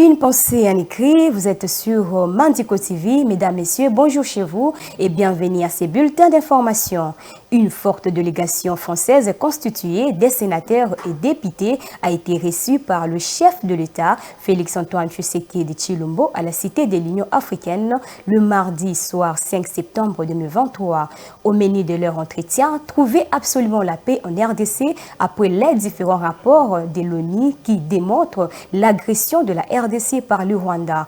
Une pensée en écrit, vous êtes sur Mandico TV. Mesdames, Messieurs, bonjour chez vous et bienvenue à ces bulletins d'information. Une forte délégation française constituée des sénateurs et députés a été reçue par le chef de l'État, Félix-Antoine Tshisekedi Tshilombo, à la Cité de l'Union africaine le mardi soir 5 septembre 2023. Au menu de leur entretien, trouver absolument la paix en RDC après les différents rapports de l'ONU qui démontrent l'agression de la RDC par le Rwanda.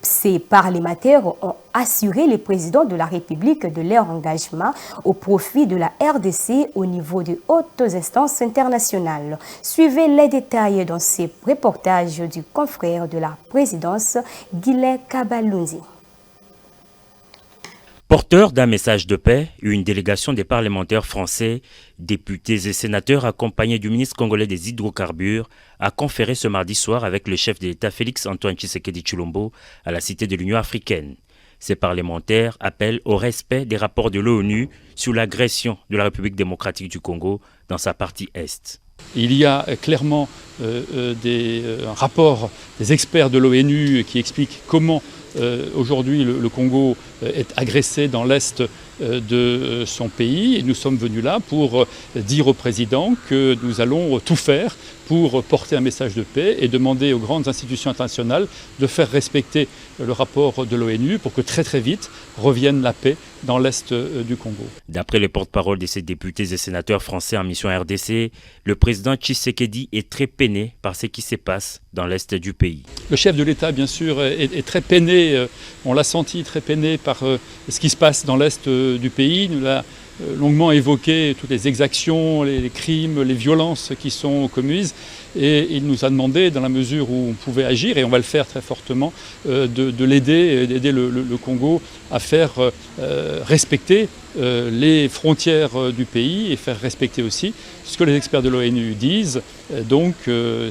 Ces parlementaires ont assuré le président de la République de leur engagement au profit de la RDC au niveau de hautes instances internationales. Suivez les détails dans ces reportages du confrère de la présidence, Guillet Kabalunzi. Porteur d'un message de paix, une délégation des parlementaires français, députés et sénateurs accompagnés du ministre congolais des hydrocarbures a conféré ce mardi soir avec le chef de l'État Félix-Antoine Tshisekedi Tshilombo à la Cité de l'Union africaine. Ces parlementaires appellent au respect des rapports de l'ONU sur l'agression de la République démocratique du Congo dans sa partie Est. Il y a clairement un rapport des experts de l'ONU qui explique comment aujourd'hui le Congo est agressé dans l'est de son pays et nous sommes venus là pour dire au président que nous allons tout faire pour porter un message de paix et demander aux grandes institutions internationales de faire respecter le rapport de l'ONU pour que très vite revienne la paix dans l'est du Congo. D'après les porte-parole de ces députés et sénateurs français en mission RDC, le président Tshisekedi est très peiné par ce qui se passe dans l'est du pays. Le chef de l'État, bien sûr, est très peiné, on l'a senti très peiné par ce qui se passe dans l'est du pays. Il nous a longuement évoqué toutes les exactions, les crimes, les violences qui sont commises. Et il nous a demandé, dans la mesure où on pouvait agir, et on va le faire très fortement, de l'aider, d'aider le Congo à faire respecter les frontières du pays et faire respecter aussi ce que les experts de l'ONU disent. Donc,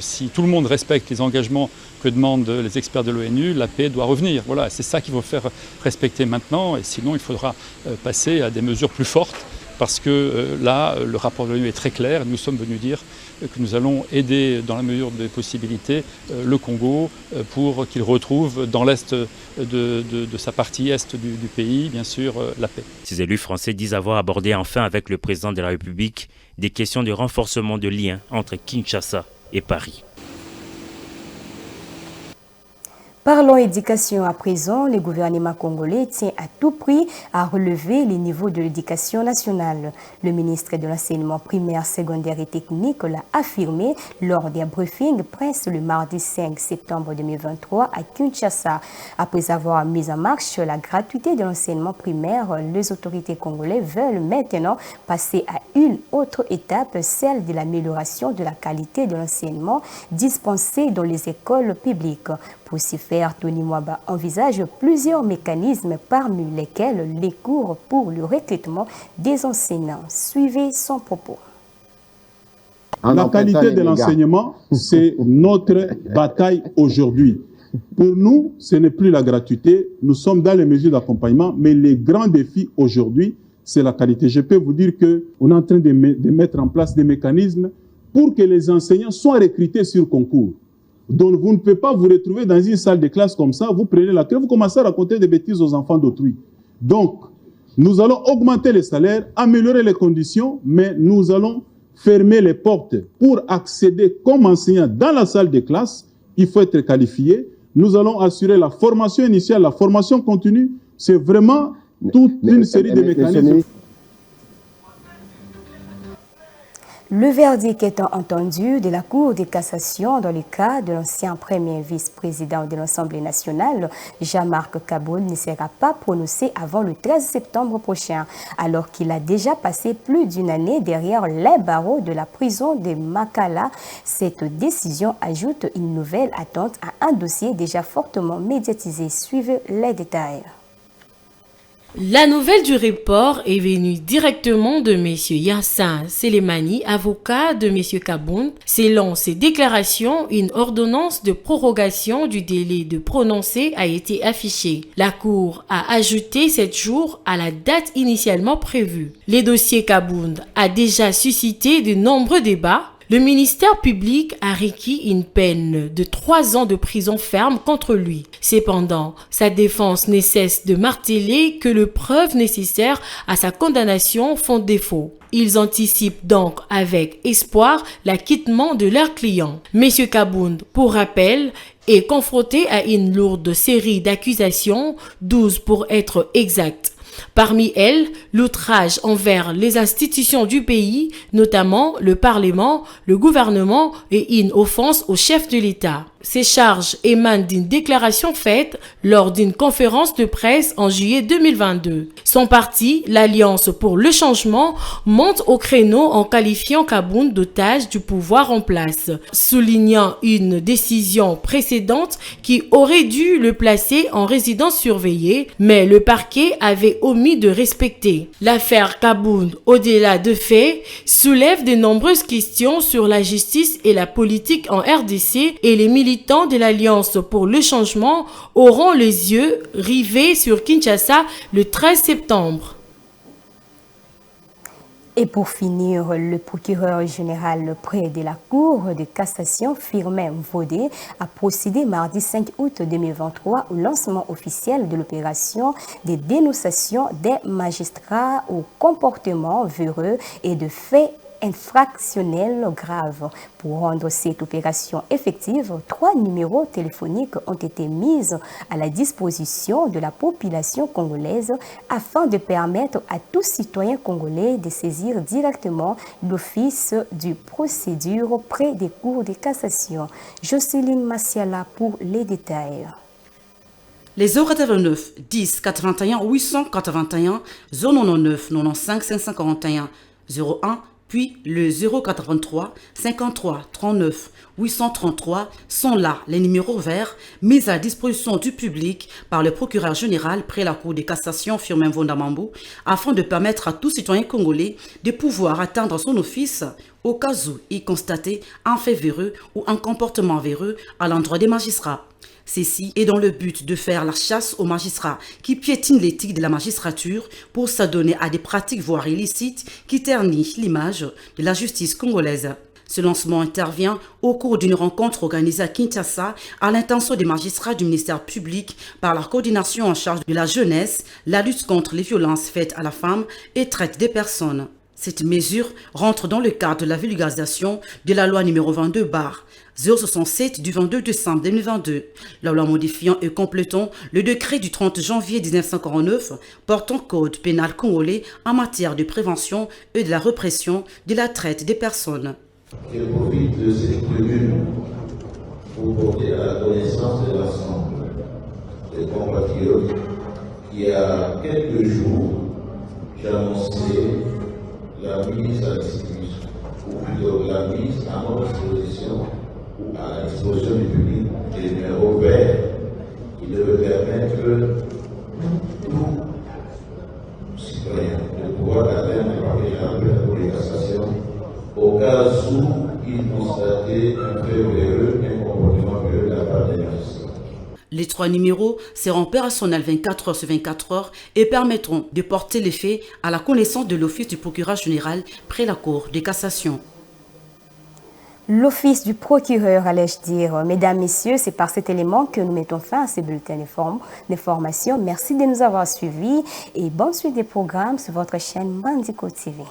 si tout le monde respecte les engagements que demandent les experts de l'ONU, la paix doit revenir. Voilà, c'est ça qu'il faut faire respecter maintenant, et sinon il faudra passer à des mesures plus fortes, parce que là, le rapport de l'ONU est très clair. Nous sommes venus dire que nous allons aider, dans la mesure des possibilités, le Congo pour qu'il retrouve dans l'est de sa partie est du pays, bien sûr, la paix. Ces élus français disent avoir abordé enfin avec le président de la République des questions de renforcement de liens entre Kinshasa et Paris. Parlons éducation à présent. Le gouvernement congolais tient à tout prix à relever les niveaux de l'éducation nationale. Le ministre de l'enseignement primaire, secondaire et technique l'a affirmé lors d'un briefing presse le mardi 5 septembre 2023 à Kinshasa. Après avoir mis en marche la gratuité de l'enseignement primaire, les autorités congolaises veulent maintenant passer à une autre étape, celle de l'amélioration de la qualité de l'enseignement dispensé dans les écoles publiques. Pour s'y faire, Tony Mwaba envisage plusieurs mécanismes, parmi lesquels les cours pour le recrutement des enseignants. Suivez son propos. La qualité de l'enseignement, c'est notre bataille aujourd'hui. Pour nous, ce n'est plus la gratuité. Nous sommes dans les mesures d'accompagnement, mais les grands défis aujourd'hui, c'est la qualité. Je peux vous dire qu'on est en train de mettre en place des mécanismes pour que les enseignants soient recrutés sur concours. Donc, vous ne pouvez pas vous retrouver dans une salle de classe comme ça, vous prenez la clé, vous commencez à raconter des bêtises aux enfants d'autrui. Donc, nous allons augmenter les salaires, améliorer les conditions, mais nous allons fermer les portes. Pour accéder comme enseignant dans la salle de classe, il faut être qualifié. Nous allons assurer la formation initiale, la formation continue. C'est vraiment toute une série de mécanismes. Le verdict étant entendu de la Cour de cassation dans le cas de l'ancien premier vice-président de l'Assemblée nationale, Jean-Marc Kaboul, ne sera pas prononcé avant le 13 septembre prochain, alors qu'il a déjà passé plus d'une année derrière les barreaux de la prison de Makala. Cette décision ajoute une nouvelle attente à un dossier déjà fortement médiatisé. Suivez les détails. La nouvelle du report est venue directement de M. Yassin Selemani, avocat de M. Kabound. Selon ses déclarations, une ordonnance de prorogation du délai de prononcer a été affichée. La Cour a ajouté 7 jours à la date initialement prévue. Le dossier Kabound a déjà suscité de nombreux débats. Le ministère public a requis une peine de 3 ans de prison ferme contre lui. Cependant, sa défense ne cesse de marteler que les preuves nécessaires à sa condamnation font défaut. Ils anticipent donc avec espoir l'acquittement de leurs clients. Monsieur Kabound, pour rappel, est confronté à une lourde série d'accusations, 12 pour être exact. Parmi elles, l'outrage envers les institutions du pays, notamment le Parlement, le gouvernement et une offense au chef de l'État. Ces charges émanent d'une déclaration faite lors d'une conférence de presse en juillet 2022. Son parti, l'Alliance pour le changement, monte au créneau en qualifiant Kabound d'otage du pouvoir en place, soulignant une décision précédente qui aurait dû le placer en résidence surveillée, mais le parquet avait omis de respecter. L'affaire Kabound, au-delà de faits, soulève de nombreuses questions sur la justice et la politique en RDC, et les militants de l'Alliance pour le changement auront les yeux rivés sur Kinshasa le 13 septembre. Et pour finir, le procureur général près de la Cour de cassation, Firmin Vodé, a procédé mardi 5 août 2023 au lancement officiel de l'opération de dénonciation des magistrats au comportement véreux et de faits infractionnels graves. Pour rendre cette opération effective, 3 numéros téléphoniques ont été mis à la disposition de la population congolaise afin de permettre à tout citoyen congolais de saisir directement l'office du procédure près des cours de cassation. Jocelyne Massiala pour les détails. Les 089 10 81 881 099 95 541 01 puis le 083 53 39 833 sont là les numéros verts mis à disposition du public par le procureur général près la Cour de cassation Firmin Vondamambou afin de permettre à tout citoyen congolais de pouvoir atteindre son office au cas où il constatait un fait véreux ou un comportement véreux à l'endroit des magistrats. Ceci est dans le but de faire la chasse aux magistrats qui piétinent l'éthique de la magistrature pour s'adonner à des pratiques voire illicites qui ternissent l'image de la justice congolaise. Ce lancement intervient au cours d'une rencontre organisée à Kinshasa à l'intention des magistrats du ministère public par la coordination en charge de la jeunesse, la lutte contre les violences faites à la femme et traite des personnes. Cette mesure rentre dans le cadre de la vulgarisation de la loi numéro 22/067 du 22 décembre 2022. La loi modifiant et complétant le décret du 30 janvier 1949 portant code pénal congolais en matière de prévention et de la répression de la traite des personnes. Je profite de cette tribune pour porter à la connaissance de l'ensemble des compatriotes qu'il y a quelques jours, j'ai annoncé la mise à disposition, ou plutôt la mise à notre disposition ou à la disposition du public des numéros verts qui devaient permettre tout citoyen de pouvoir atteindre le parquet général de la Cour de cassation au cas où il constatait un fait véreux, un comportement véreux de la part des magistrats. Les 3 numéros seront opérationnels 24 heures sur 24 heures et permettront de porter les faits à la connaissance de l'Office du procureur général près la Cour de cassation. L'Office du procureur, allais-je dire. Mesdames, Messieurs, c'est par cet élément que nous mettons fin à ces bulletins d'information. Merci de nous avoir suivis et bonne suite des programmes sur votre chaîne Mandiko TV.